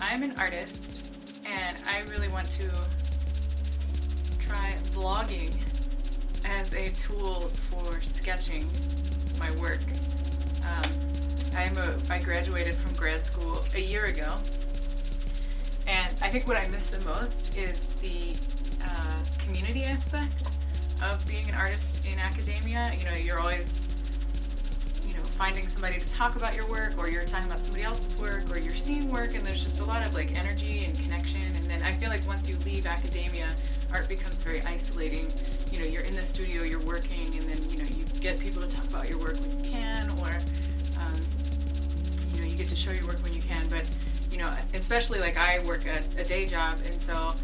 I'm an artist, and I really want to try vlogging as a tool for sketching my work. I graduated from grad school a year ago, and I think what I miss the most is the community aspect of being an artist in academia. You know, you're always, finding somebody to talk about your work, or you're talking about somebody else's work, or you're seeing work, and there's just a lot of like energy and connection. And then I feel like once you leave academia, art becomes very isolating. You know, you're in the studio, you're working, and then you get people to talk about your work when you can, or you get to show your work when you can. But especially like I work a day job, and so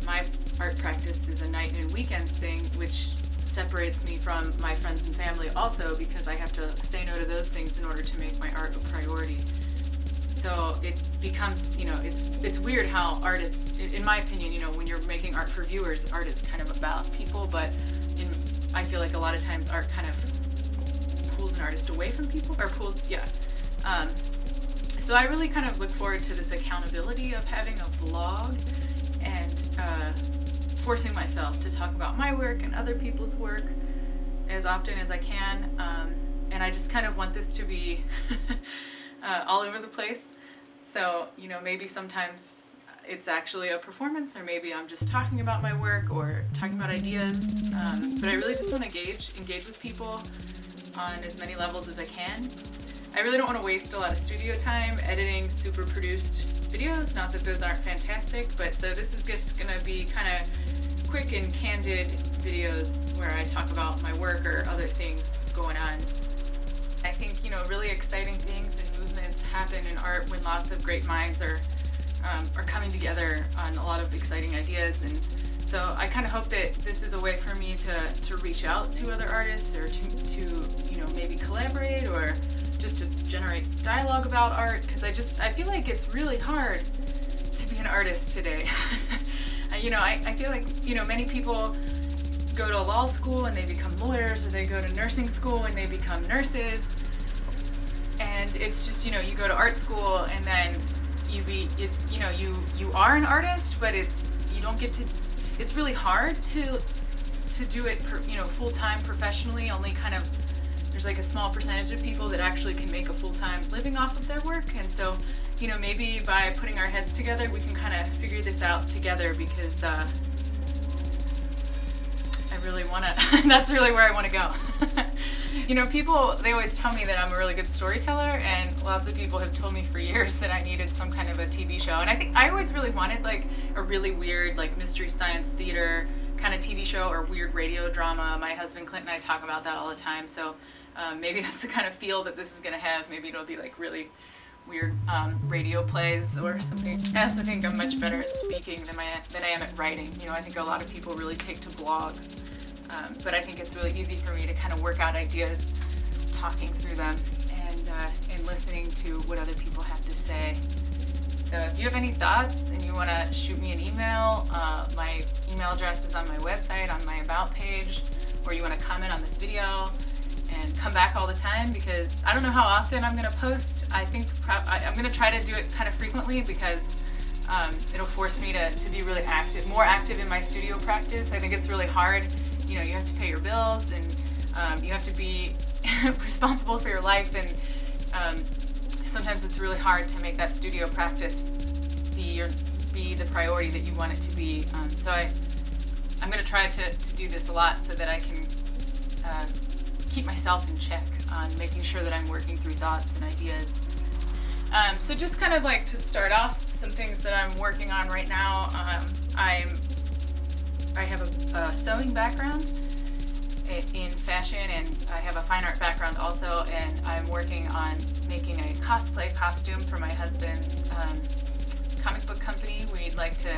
my art practice is a night and weekends thing, which separates me from my friends and family also, because I have to say no to those things in order to make my art a priority. So it becomes, it's weird how artists, in my opinion, when you're making art for viewers, art is kind of about people, but I feel like a lot of times art kind of pulls an artist away from people, or so I really kind of look forward to this accountability of having a vlog and forcing myself to talk about my work and other people's work as often as I can, and I just kind of want this to be all over the place. So maybe sometimes it's actually a performance, or maybe I'm just talking about my work or talking about ideas, but I really just want to engage with people on as many levels as I can. I really don't want to waste a lot of studio time editing super produced videos, not that those aren't fantastic, but so this is just going to be kind of quick and candid videos where I talk about my work or other things going on. I think, really exciting things and movements happen in art when lots of great minds are coming together on a lot of exciting ideas. And so I kind of hope that this is a way for me to reach out to other artists, or to maybe collaborate, or just to generate dialogue about art, because I feel like it's really hard to be an artist today. I feel like, many people go to law school and they become lawyers, or they go to nursing school and they become nurses, and it's just, you go to art school and then you are an artist, but you don't get to, it's really hard to do it, full-time professionally. Only kind of, there's like a small percentage of people that actually can make a full-time living off of their work. And so, maybe by putting our heads together, we can kind of figure this out together, because I really want to, that's really where I want to go. People, they always tell me that I'm a really good storyteller, and lots of people have told me for years that I needed some kind of a TV show. And I think I always really wanted like a really weird, like mystery science theater kind of TV show, or weird radio drama. My husband Clint and I talk about that all the time. So maybe that's the kind of feel that this is going to have. Maybe it'll be like really weird radio plays or something. I also think I'm much better at speaking than I am at writing. I think a lot of people really take to blogs, but I think it's really easy for me to kind of work out ideas, talking through them, and listening to what other people have to say. So if you have any thoughts and you want to shoot me an email, my email address is on my website, on my About page, or you want to comment on this video and come back all the time, because I don't know how often I'm going to post. I think I'm going to try to do it kind of frequently, because it'll force me to be really more active in my studio practice. I think it's really hard. You have to pay your bills, and you have to be responsible for your life, and sometimes it's really hard to make that studio practice be the priority that you want it to be. So I'm going to try to do this a lot, so that I can keep myself in check on making sure that I'm working through thoughts and ideas. So just kind of like to start off, some things that I'm working on right now. I have a sewing background in fashion, and I have a fine art background also, and I'm working on making a cosplay costume for my husband's comic book company. We'd like to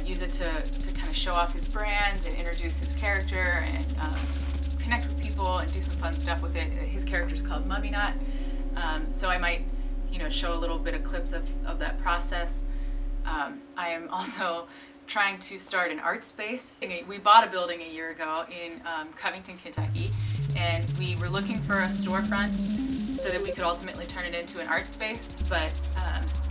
use it to kind of show off his brand and introduce his character, and connect with people and do some fun stuff with it. His character's called Mummy Knot, so I might show a little bit of clips of that process. I am also trying to start an art space. We bought a building a year ago in Covington, Kentucky, and we were looking for a storefront so that we could ultimately turn it into an art space. But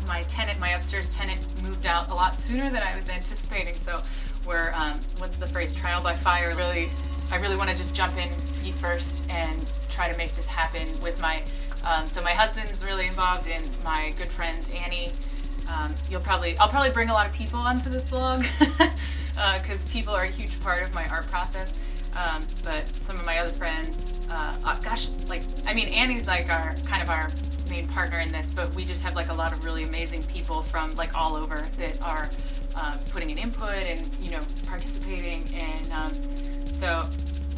my upstairs tenant moved out a lot sooner than I was anticipating, so we're, what's the phrase, trial by fire. I really want to just jump in feet first and try to make this happen with my, so my husband's really involved, and my good friend Annie. I'll probably bring a lot of people onto this vlog because people are a huge part of my art process. But some of my other friends, Annie's like our main partner in this, but we just have like a lot of really amazing people from like all over that are putting in input and, you know, participating, and so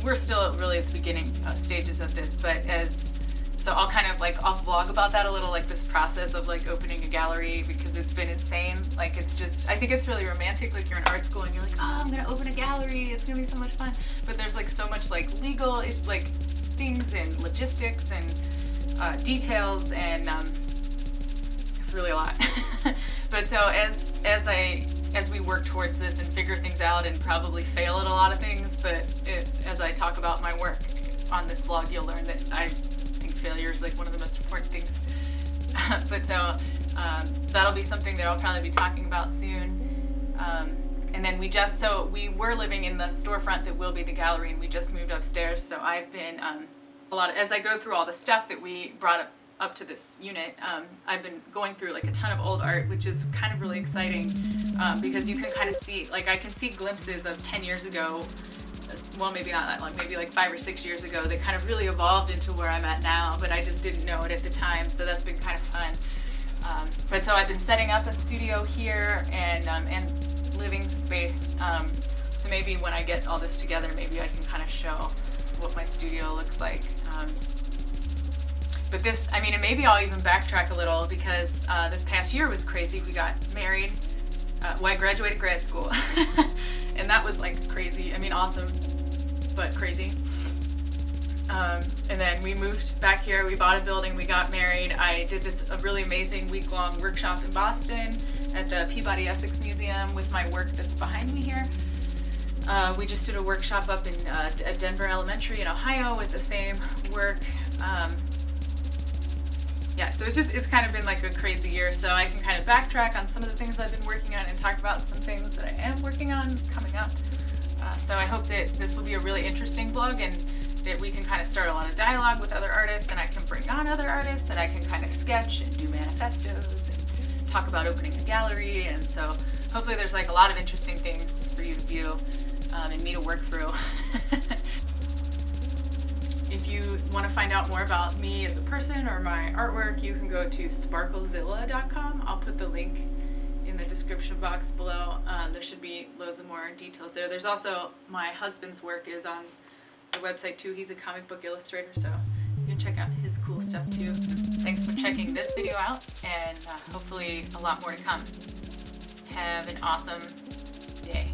we're still really at the beginning stages of this, but so I'll vlog about that a little, like this process of like opening a gallery, because it's been insane. Like, it's just, I think it's really romantic, like you're in art school and you're like, oh, I'm gonna open a gallery, it's gonna be so much fun, but there's like so much like legal like things and logistics and details, and it's really a lot. But so as we work towards this and figure things out and probably fail at a lot of things, but as I talk about my work on this vlog, you'll learn that I think failure is like one of the most important things. But so that'll be something that I'll probably be talking about soon. And then we were living in the storefront that will be the gallery, and we just moved upstairs, so I've been as I go through all the stuff that we brought up to this unit, I've been going through like a ton of old art, which is kind of really exciting, because you can kind of see, like I can see glimpses of 10 years ago, well, maybe not that long, maybe like 5 or 6 years ago, that kind of really evolved into where I'm at now, but I just didn't know it at the time, so that's been kind of fun. But so I've been setting up a studio here and living space, so maybe when I get all this together, maybe I can kind of show what my studio looks like. But this, I mean, and maybe I'll even backtrack a little, because this past year was crazy. We got married, I graduated grad school, and that was like crazy. I mean, awesome, but crazy. And then we moved back here, we bought a building, we got married. I did a really amazing week-long workshop in Boston at the Peabody Essex Museum with my work that's behind me here. We just did a workshop up in at Denver Elementary in Ohio with the same work. Yeah, so it's kind of been like a crazy year, so I can kind of backtrack on some of the things I've been working on and talk about some things that I am working on coming up. So I hope that this will be a really interesting vlog, and that we can kind of start a lot of dialogue with other artists, and I can bring on other artists, and I can kind of sketch and do manifestos and talk about opening a gallery, and so hopefully there's like a lot of interesting things for you to view and me to work through. If you want to find out more about me as a person or my artwork, you can go to Sparklezilla.com. I'll put the link in the description box below. There should be loads of more details there. There's also my husband's work is on the website too. He's a comic book illustrator, so you can check out his cool stuff too. Thanks for checking this video out, and hopefully a lot more to come. Have an awesome day.